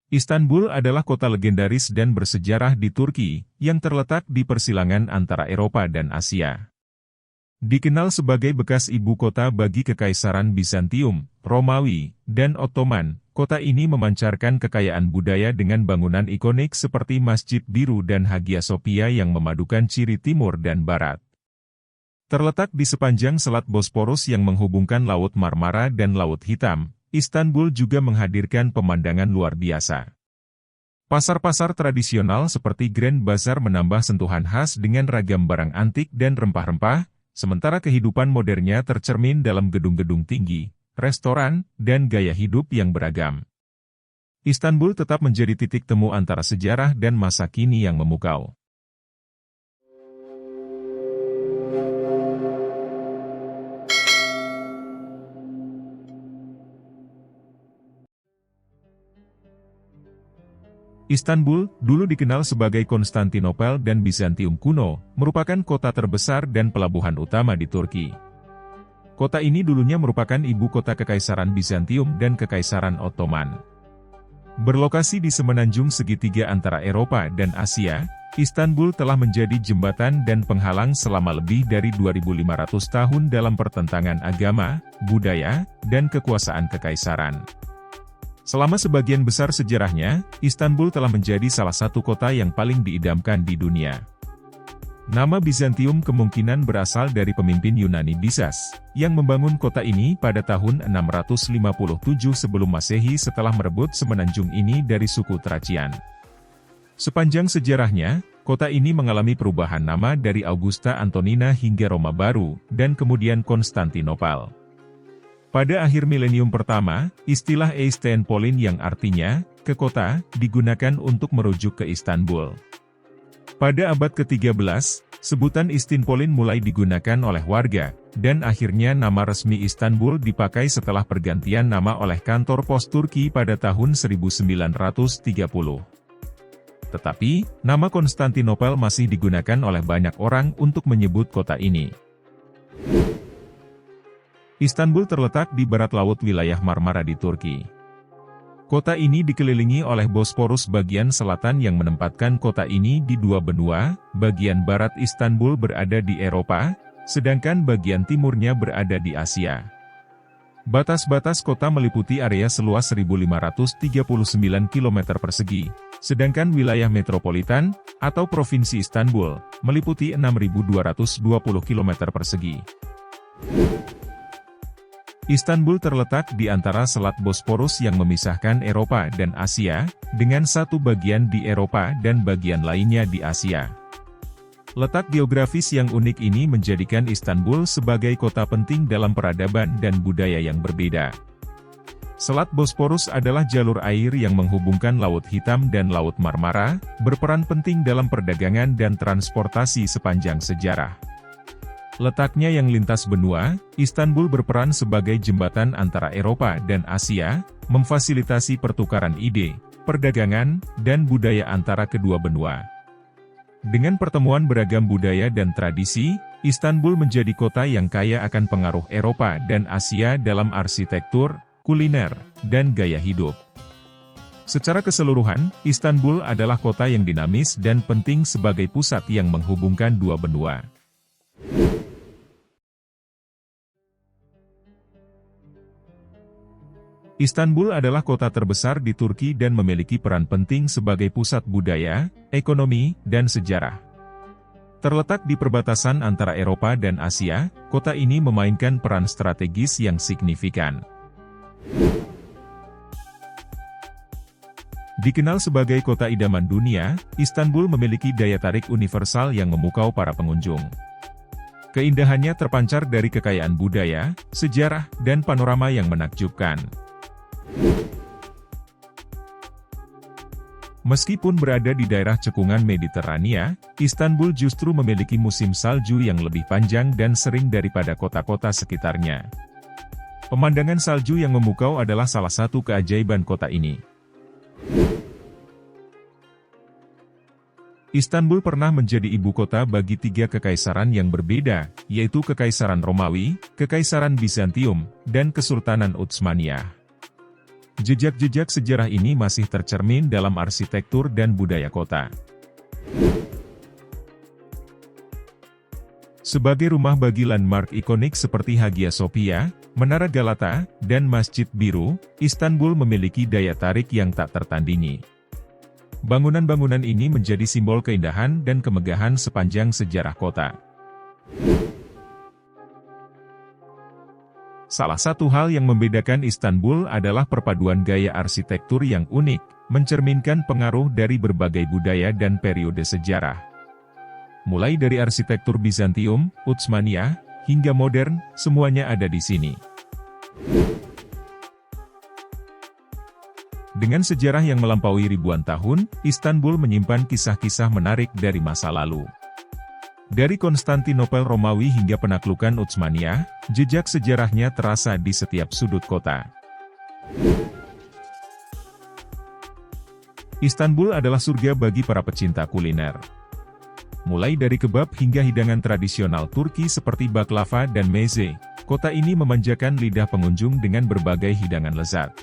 Istanbul adalah kota legendaris dan bersejarah di Turki, yang terletak di persilangan antara Eropa dan Asia. Dikenal sebagai bekas ibu kota bagi Kekaisaran Bizantium, Romawi, dan Ottoman, kota ini memancarkan kekayaan budaya dengan bangunan ikonik seperti Masjid Biru dan Hagia Sophia yang memadukan ciri timur dan barat. Terletak di sepanjang Selat Bosporus yang menghubungkan Laut Marmara dan Laut Hitam, Istanbul juga menghadirkan pemandangan luar biasa. Pasar-pasar tradisional seperti Grand Bazaar menambah sentuhan khas dengan ragam barang antik dan rempah-rempah, sementara kehidupan modernnya tercermin dalam gedung-gedung tinggi, restoran, dan gaya hidup yang beragam. Istanbul tetap menjadi titik temu antara sejarah dan masa kini yang memukau. Istanbul, dulu dikenal sebagai Konstantinopel dan Bizantium kuno, merupakan kota terbesar dan pelabuhan utama di Turki. Kota ini dulunya merupakan ibu kota Kekaisaran Bizantium dan Kekaisaran Ottoman. Berlokasi di semenanjung segitiga antara Eropa dan Asia, Istanbul telah menjadi jembatan dan penghalang selama lebih dari 2.500 tahun dalam pertentangan agama, budaya, dan kekuasaan kekaisaran. Selama sebagian besar sejarahnya, Istanbul telah menjadi salah satu kota yang paling diidamkan di dunia. Nama Bizantium kemungkinan berasal dari pemimpin Yunani Bisas, yang membangun kota ini pada tahun 657 sebelum Masehi setelah merebut semenanjung ini dari suku Thracian. Sepanjang sejarahnya, kota ini mengalami perubahan nama dari Augusta Antonina hingga Roma Baru, dan kemudian Konstantinopel. Pada akhir milenium pertama, istilah Eistenpolin yang artinya ke kota digunakan untuk merujuk ke Istanbul. Pada abad ke-13, sebutan Istanpolin mulai digunakan oleh warga, dan akhirnya nama resmi Istanbul dipakai setelah pergantian nama oleh kantor pos Turki pada tahun 1930. Tetapi, nama Konstantinopel masih digunakan oleh banyak orang untuk menyebut kota ini. Istanbul terletak di barat laut wilayah Marmara di Turki. Kota ini dikelilingi oleh Bosporus bagian selatan yang menempatkan kota ini di dua benua, bagian barat Istanbul berada di Eropa, sedangkan bagian timurnya berada di Asia. Batas-batas kota meliputi area seluas 1.539 km persegi, sedangkan wilayah metropolitan, atau Provinsi Istanbul, meliputi 6.220 km persegi. Istanbul terletak di antara Selat Bosporus yang memisahkan Eropa dan Asia, dengan satu bagian di Eropa dan bagian lainnya di Asia. Letak geografis yang unik ini menjadikan Istanbul sebagai kota penting dalam peradaban dan budaya yang berbeda. Selat Bosporus adalah jalur air yang menghubungkan Laut Hitam dan Laut Marmara, berperan penting dalam perdagangan dan transportasi sepanjang sejarah. Letaknya yang lintas benua, Istanbul berperan sebagai jembatan antara Eropa dan Asia, memfasilitasi pertukaran ide, perdagangan, dan budaya antara kedua benua. Dengan pertemuan beragam budaya dan tradisi, Istanbul menjadi kota yang kaya akan pengaruh Eropa dan Asia dalam arsitektur, kuliner, dan gaya hidup. Secara keseluruhan, Istanbul adalah kota yang dinamis dan penting sebagai pusat yang menghubungkan dua benua. Istanbul adalah kota terbesar di Turki dan memiliki peran penting sebagai pusat budaya, ekonomi, dan sejarah. Terletak di perbatasan antara Eropa dan Asia, kota ini memainkan peran strategis yang signifikan. Dikenal sebagai kota idaman dunia, Istanbul memiliki daya tarik universal yang memukau para pengunjung. Keindahannya terpancar dari kekayaan budaya, sejarah, dan panorama yang menakjubkan. Meskipun berada di daerah cekungan Mediterania, Istanbul justru memiliki musim salju yang lebih panjang dan sering daripada kota-kota sekitarnya. Pemandangan salju yang memukau adalah salah satu keajaiban kota ini. Istanbul pernah menjadi ibu kota bagi tiga kekaisaran yang berbeda, yaitu Kekaisaran Romawi, Kekaisaran Bizantium, dan Kesultanan Utsmaniyah. Jejak-jejak sejarah ini masih tercermin dalam arsitektur dan budaya kota. Sebagai rumah bagi landmark ikonik seperti Hagia Sophia, Menara Galata, dan Masjid Biru, Istanbul memiliki daya tarik yang tak tertandingi. Bangunan-bangunan ini menjadi simbol keindahan dan kemegahan sepanjang sejarah kota. Salah satu hal yang membedakan Istanbul adalah perpaduan gaya arsitektur yang unik, mencerminkan pengaruh dari berbagai budaya dan periode sejarah. Mulai dari arsitektur Bizantium, Utsmaniyah, hingga modern, semuanya ada di sini. Dengan sejarah yang melampaui ribuan tahun, Istanbul menyimpan kisah-kisah menarik dari masa lalu. Dari Konstantinopel Romawi hingga penaklukan Utsmaniyah, jejak sejarahnya terasa di setiap sudut kota. Istanbul adalah surga bagi para pecinta kuliner. Mulai dari kebab hingga hidangan tradisional Turki seperti baklava dan meze, kota ini memanjakan lidah pengunjung dengan berbagai hidangan lezat.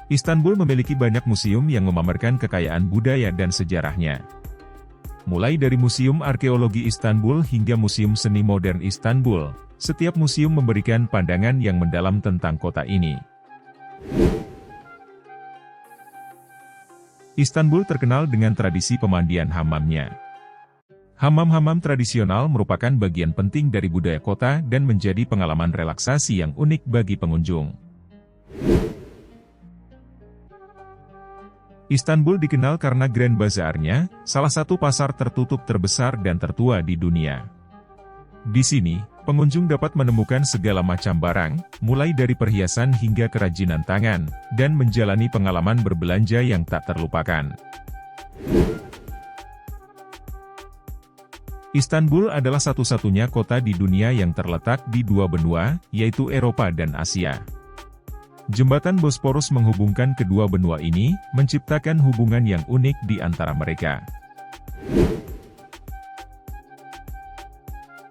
Istanbul memiliki banyak museum yang memamerkan kekayaan budaya dan sejarahnya. Mulai dari Museum Arkeologi Istanbul hingga Museum Seni Modern Istanbul, setiap museum memberikan pandangan yang mendalam tentang kota ini. Istanbul terkenal dengan tradisi pemandian hammamnya. Hammam-hammam tradisional merupakan bagian penting dari budaya kota dan menjadi pengalaman relaksasi yang unik bagi pengunjung. Istanbul dikenal karena Grand Bazaar-nya, salah satu pasar tertutup terbesar dan tertua di dunia. Di sini, pengunjung dapat menemukan segala macam barang, mulai dari perhiasan hingga kerajinan tangan, dan menjalani pengalaman berbelanja yang tak terlupakan. Istanbul adalah satu-satunya kota di dunia yang terletak di dua benua, yaitu Eropa dan Asia. Jembatan Bosporus menghubungkan kedua benua ini, menciptakan hubungan yang unik di antara mereka.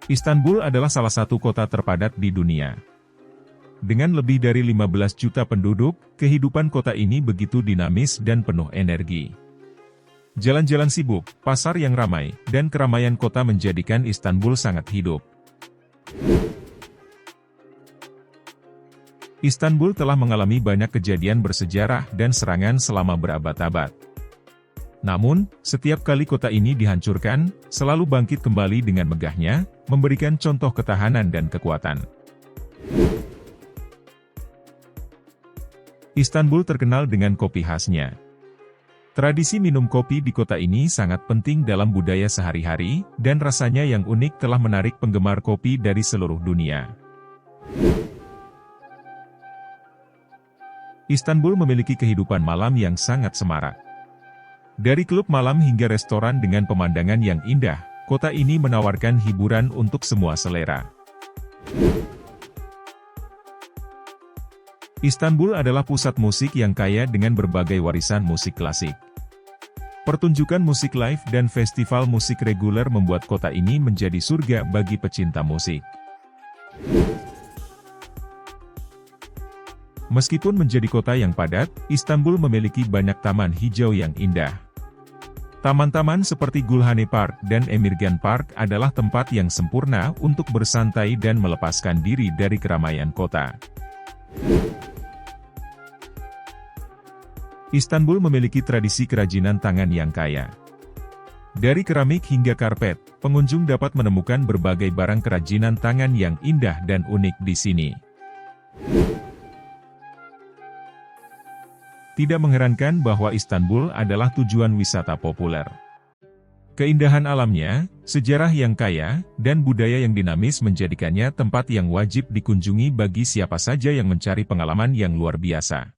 Istanbul adalah salah satu kota terpadat di dunia. Dengan lebih dari 15 juta penduduk, kehidupan kota ini begitu dinamis dan penuh energi. Jalan-jalan sibuk, pasar yang ramai, dan keramaian kota menjadikan Istanbul sangat hidup. Istanbul telah mengalami banyak kejadian bersejarah dan serangan selama berabad-abad. Namun, setiap kali kota ini dihancurkan, selalu bangkit kembali dengan megahnya, memberikan contoh ketahanan dan kekuatan. Istanbul terkenal dengan kopi khasnya. Tradisi minum kopi di kota ini sangat penting dalam budaya sehari-hari, dan rasanya yang unik telah menarik penggemar kopi dari seluruh dunia. Istanbul memiliki kehidupan malam yang sangat semarak. Dari klub malam hingga restoran dengan pemandangan yang indah, kota ini menawarkan hiburan untuk semua selera. Istanbul adalah pusat musik yang kaya dengan berbagai warisan musik klasik. Pertunjukan musik live dan festival musik reguler membuat kota ini menjadi surga bagi pecinta musik. Meskipun menjadi kota yang padat, Istanbul memiliki banyak taman hijau yang indah. Taman-taman seperti Gulhane Park dan Emirgan Park adalah tempat yang sempurna untuk bersantai dan melepaskan diri dari keramaian kota. Istanbul memiliki tradisi kerajinan tangan yang kaya. Dari keramik hingga karpet, pengunjung dapat menemukan berbagai barang kerajinan tangan yang indah dan unik di sini. Tidak mengherankan bahwa Istanbul adalah tujuan wisata populer. Keindahan alamnya, sejarah yang kaya, dan budaya yang dinamis menjadikannya tempat yang wajib dikunjungi bagi siapa saja yang mencari pengalaman yang luar biasa.